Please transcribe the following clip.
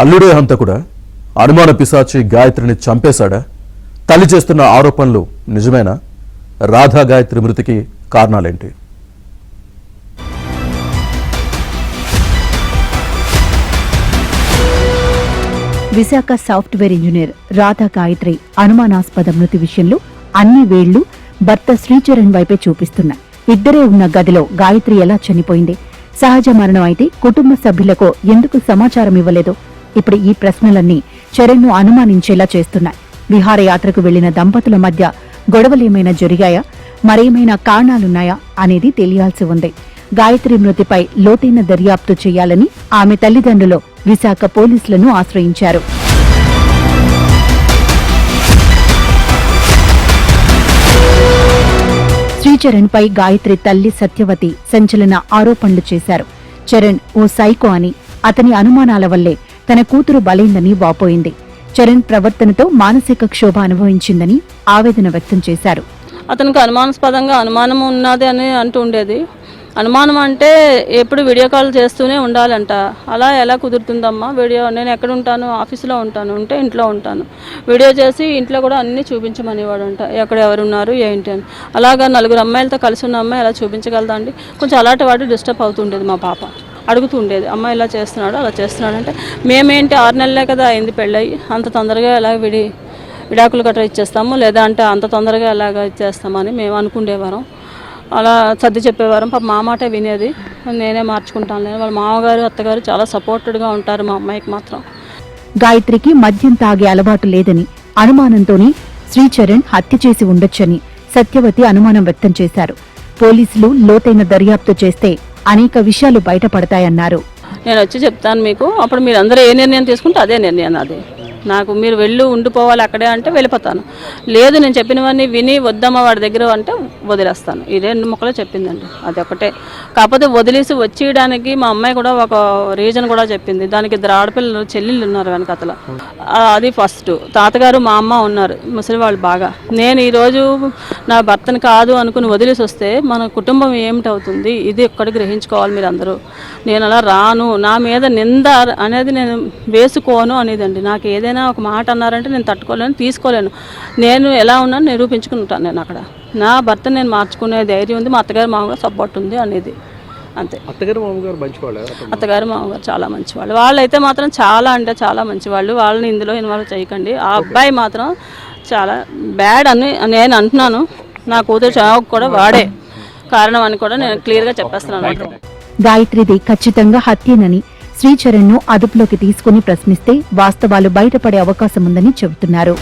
అల్లుడే హంతకుడా? అనుమాన పిశాచి గాయత్రిని చంపేశాడా? తల్లి చేస్తున్న ఆరోపణలు నిజమేనా? రాధా గాయత్రి మృతికి కారణాలేంటి? విశాఖ సాఫ్ట్వేర్ ఇంజనీర్ రాధా గాయత్రి అనుమానాస్పద మృతి విషయంలో అన్ని వేళ్లు భర్త శ్రీచరణ్ వైపే చూపిస్తున్నాయి. ఇద్దరే ఉన్న గదిలో గాయత్రి ఎలా చనిపోయింది? సహజ మరణం అయితే కుటుంబ సభ్యులకు ఎందుకు సమాచారం ఇవ్వలేదు? ఇప్పుడు ఈ ప్రశ్నలన్నీ చరణ్ను అనుమానించేలా చేస్తున్నాయి. విహారయాత్రకు వెళ్లిన దంపతుల మధ్య గొడవలేమైనా జరిగాయా? మరేమైనా కారణాలున్నాయా అనేది తెలియాల్సి ఉంది. గాయత్రి మృతిపై లోతైన దర్యాప్తు చేయాలని ఆమె తల్లిదండ్రులు విశాఖ పోలీసులను ఆశ్రయించారు. శ్రీచరణ్ పై గాయత్రి తల్లి సత్యవతి సంచలన ఆరోపణలు చేశారు. చరణ్ ఓ సైకో అని, అతని అనుమానాల వల్లే తన కూతురు బలైందని వాపోయింది. చరణ్ ప్రవర్తనతో మానసిక క్షోభ అనుభవించిందని ఆవేదన వ్యక్తం చేశారు. అతనికి అనుమానాస్పదంగా అనుమానం ఉన్నది అని అంటూ ఉండేది. అనుమానం అంటే ఎప్పుడు వీడియో కాల్ చేస్తూనే ఉండాలంట. అలా ఎలా కుదురుతుందమ్మా? నేను ఎక్కడ ఉంటాను? ఆఫీసులో ఉంటాను, ఉంటే ఇంట్లో ఉంటాను. వీడియో చేసి ఇంట్లో కూడా అన్నీ చూపించమనేవాడు అంట. ఎక్కడ ఎవరున్నారు ఏంటి అని. అలాగా 4 అమ్మాయిలతో కలిసి ఉన్న అమ్మాయి అలా చూపించగలదా అండి? కొంచెం అలాంటి వాడు డిస్టర్బ్ అవుతుండేది. మా పాప అడుగుతూ ఉండేది, అమ్మాయి ఇలా చేస్తున్నాడు అలా చేస్తున్నాడు అంటే, మేమేంటి 6 నెలలే కదా అయింది పెళ్ళయి, అంత తొందరగా ఎలా విడాకులు గట్రా ఇచ్చేస్తాము, లేదా అంటే అంత తొందరగా ఎలాగ ఇచ్చేస్తామని మేము అనుకునేవారం. అలా సర్ది చెప్పేవారం. పాప మా మాట వినేది. నేనే మార్చుకుంటాను లేదు. వాళ్ళ మామగారు అత్తగారు చాలా సపోర్టెడ్గా ఉంటారు మా అమ్మాయికి మాత్రం. గాయత్రికి మద్యం తాగే అలవాటు లేదని, అనుమానంతోనే శ్రీచరణ్ హత్య చేసి ఉండొచ్చని సత్యవతి అనుమానం వ్యక్తం చేశారు. పోలీసులు లోతైన దర్యాప్తు చేస్తే అనేక విషయాలు బయటపడతాయన్నారు. నేను వచ్చి చెప్తాను మీకు, అప్పుడు మీరు అందరూ ఏ నిర్ణయం తీసుకుంటే అదే నిర్ణయం నాది. నాకు మీరు ఉండిపోవాలి అక్కడే అంటే వెళ్ళిపోతాను. లేదు నేను చెప్పినవన్నీ విని వద్దమ్మా వాడి దగ్గర అంటే వదిలేస్తాను. ఈ 2 ముక్కలు చెప్పిందండి, అది ఒకటే. కాకపోతే వదిలేసి వచ్చేయడానికి మా అమ్మాయి కూడా ఒక రీజన్ కూడా చెప్పింది. దానికి 2 ఆడపిల్లలు చెల్లెళ్ళు ఉన్నారు వెనకతల. అది ఫస్ట్. తాతగారు మా అమ్మ ఉన్నారు ముసలి వాళ్ళు బాగా. నేను ఈరోజు నా భర్తను కాదు అనుకుని వదిలేసి వస్తే మన కుటుంబం ఏమిటవుతుంది? ఇది ఒక్కటి గ్రహించుకోవాలి మీరు అందరూ. నేను అలా రాను, నా మీద నింద అనేది నేను వేసుకోను అనేదండి. నాకు ఏదైనా ఒక మాట అన్నారంటే నేను తట్టుకోలేను, తీసుకోలేను. నేను ఎలా ఉన్నాను నిరూపించుకుంటాను. నేను అక్కడ నా భర్త నేను మార్చుకునే ధైర్యం ఉంది, మా అత్తగారు మామగారు సపోర్ట్ ఉంది అనేది అంతే. అత్తగారు మామగారు మంచివాళ్ళు? అత్తగారు మామగారు చాలా మంచివాళ్ళు. వాళ్ళైతే మాత్రం చాలా అంటే చాలా మంచివాళ్ళు. వాళ్ళని ఇందులో ఇన్వాల్వ్ చేయకండి. ఆ అబ్బాయి మాత్రం చాలా బ్యాడ్ అని నేను అంటున్నాను. నా కూతురు చావుకు కూడా వాడే కారణం అని కూడా నేను క్లియర్గా చెప్పేస్తున్నాను. గాయత్రిది ఖచ్చితంగా హత్యేనని శ్రీచరణ్ ను అదుపులోకి తీసుకుని ప్రశ్నిస్తే వాస్తవాలు బయటపడే అవకాశం ఉందని చెబుతున్నారు.